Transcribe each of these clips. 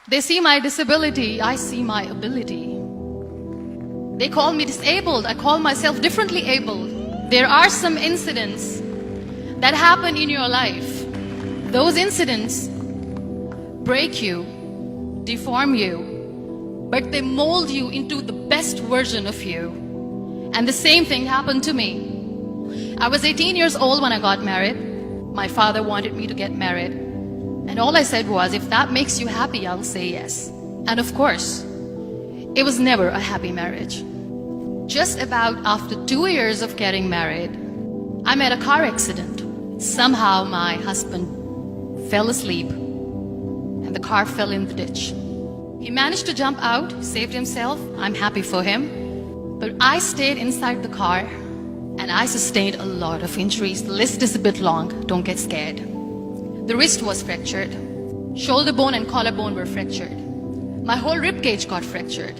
They see my disability, I see my ability. They call me disabled, I call myself differently abled. There are some incidents that happen in your life. Those incidents break you, deform you, but they mold you into the best version of you. And the same thing happened to me. I was 18 years old when I got married. My father wanted me to get married. And all I said was, if that makes you happy, I'll say yes. And of course, it was never a happy marriage. Just about after 2 years of getting married, I met a car accident. Somehow my husband fell asleep and the car fell in the ditch. He managed to jump out, saved himself. I'm happy for him. But I stayed inside the car and I sustained a lot of injuries. The list is a bit long, don't get scared. The wrist was fractured. Shoulder bone and collarbone were fractured. My whole rib cage got fractured.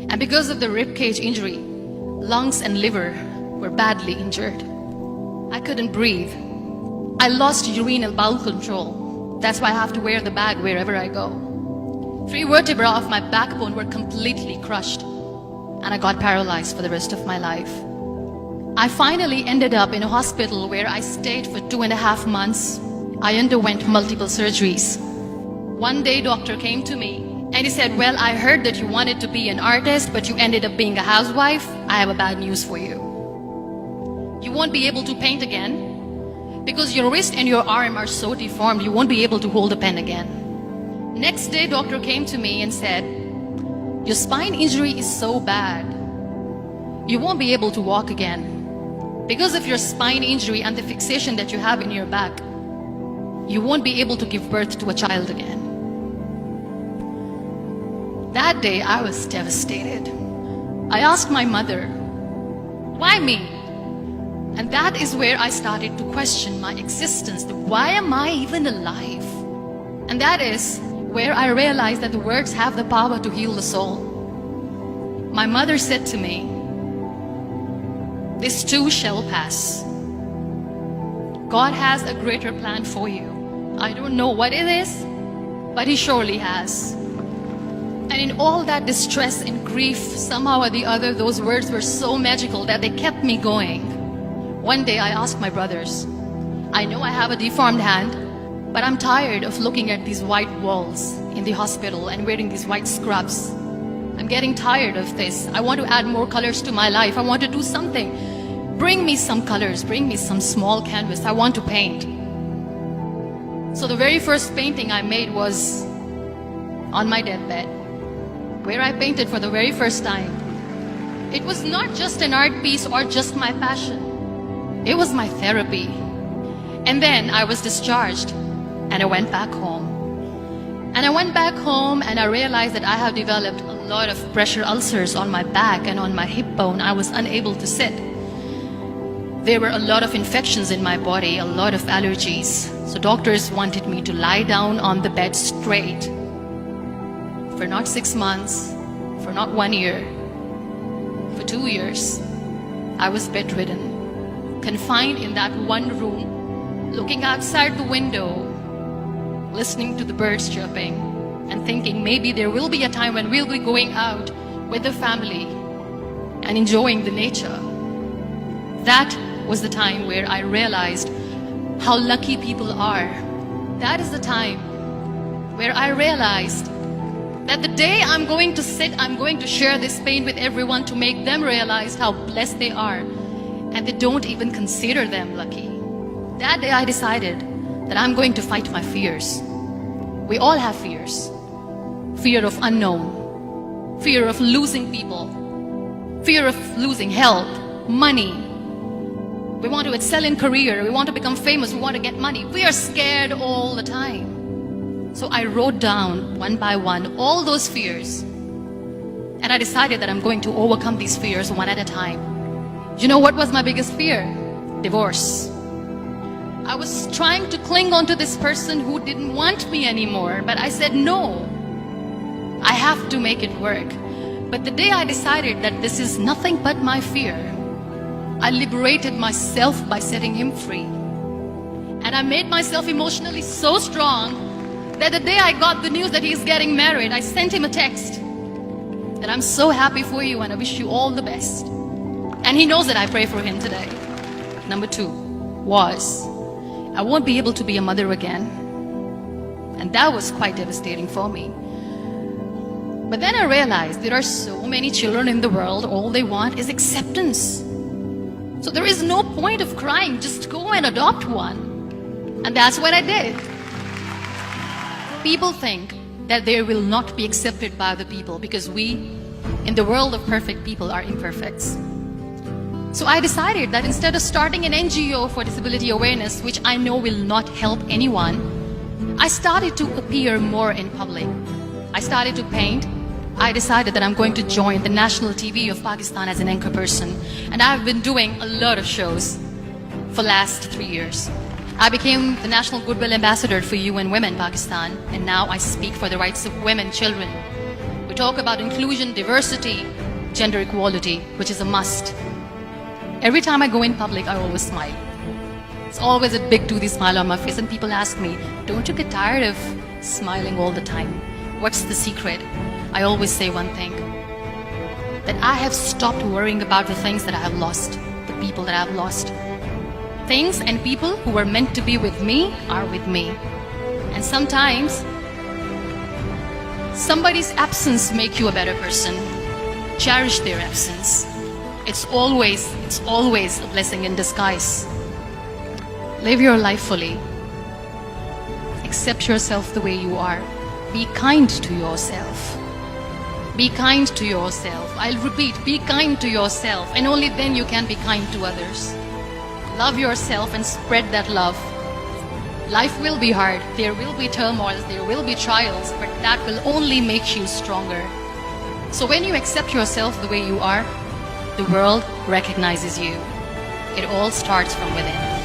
And because of the rib cage injury, lungs and liver were badly injured. I couldn't breathe. I lost urine and bowel control. That's why I have to wear the bag wherever I go. 3 vertebrae of my backbone were completely crushed. And I got paralyzed for the rest of my life. I finally ended up in a hospital where I stayed for 2.5 months. I underwent multiple surgeries. One day, doctor came to me and he said, well, I heard that you wanted to be an artist, but you ended up being a housewife. I have a bad news for you. You won't be able to paint again because your wrist and your arm are so deformed, you won't be able to hold a pen again. Next day, doctor came to me and said, your spine injury is so bad, you won't be able to walk again. Because of your spine injury and the fixation that you have in your back, you won't be able to give birth to a child again. That day, I was devastated. I asked my mother, why me? And that is where I started to question my existence. Why am I even alive? And that is where I realized that the words have the power to heal the soul. My mother said to me, this too shall pass. God has a greater plan for you. I don't know what it is, but He surely has. And in all that distress and grief, somehow or the other, those words were so magical that they kept me going. One day I asked my brothers, I know I have a deformed hand, but I'm tired of looking at these white walls in the hospital and wearing these white scrubs. I'm getting tired of this. I want to add more colors to my life. I want to do something. Bring me some colors. Bring me some small canvas. I want to paint. So the very first painting I made was on my deathbed, where I painted for the very first time. It was not just an art piece or just my passion. It was my therapy. And then I was discharged and I went back home. And I went back home and I realized that I have developed a lot of pressure ulcers on my back and on my hip bone. I was unable to sit. There were a lot of infections in my body, a lot of allergies. So doctors wanted me to lie down on the bed straight for not 6 months, for not 1 year, for 2 years. I was bedridden, confined in that one room, looking outside the window, listening to the birds chirping and thinking maybe there will be a time when we'll be going out with the family and enjoying the nature. That was the time where I realized how lucky people are. That is the time where I realized that the day I'm going to sit, I'm going to share this pain with everyone to make them realize how blessed they are, and they don't even consider them lucky. That day I decided that I'm going to fight my fears. We all have fears. Fear of unknown, fear of losing people, fear of losing health, money. We want to excel in career, we want to become famous, we want to get money. We are scared all the time. So I wrote down one by one all those fears. And I decided that I'm going to overcome these fears one at a time. You know what was my biggest fear? Divorce. I was trying to cling on to this person who didn't want me anymore, but I said no. I have to make it work. But the day I decided that this is nothing but my fear, I liberated myself by setting him free. And I made myself emotionally so strong that the day I got the news that he's getting married, I sent him a text that I'm so happy for you and I wish you all the best. And he knows that I pray for him today. Number 2 was, I won't be able to be a mother again. And that was quite devastating for me. But then I realized there are so many children in the world, all they want is acceptance. So there is no point of crying, just go and adopt one. And that's what I did. People think that they will not be accepted by the people because we, in the world of perfect people, are imperfects. So I decided that instead of starting an NGO for disability awareness, which I know will not help anyone, I started to appear more in public. I started to paint. I decided that I'm going to join the national TV of Pakistan as an anchor person. And I've been doing a lot of shows for the last 3 years. I became the National Goodwill Ambassador for UN Women Pakistan. And now I speak for the rights of women, children. We talk about inclusion, diversity, gender equality, which is a must. Every time I go in public, I always smile. It's always a big toothy smile on my face, and people ask me, don't you get tired of smiling all the time? What's the secret? I always say one thing, that I have stopped worrying about the things that I have lost, the people that I have lost. Things and people who were meant to be with me are with me. And sometimes, somebody's absence makes you a better person. Cherish their absence. It's always a blessing in disguise. Live your life fully. Accept yourself the way you are. Be kind to yourself. Be kind to yourself. I'll repeat, be kind to yourself, and only then you can be kind to others. Love yourself and spread that love. Life will be hard. There will be turmoils, there will be trials, but that will only make you stronger. So when you accept yourself the way you are, the world recognizes you. It all starts from within.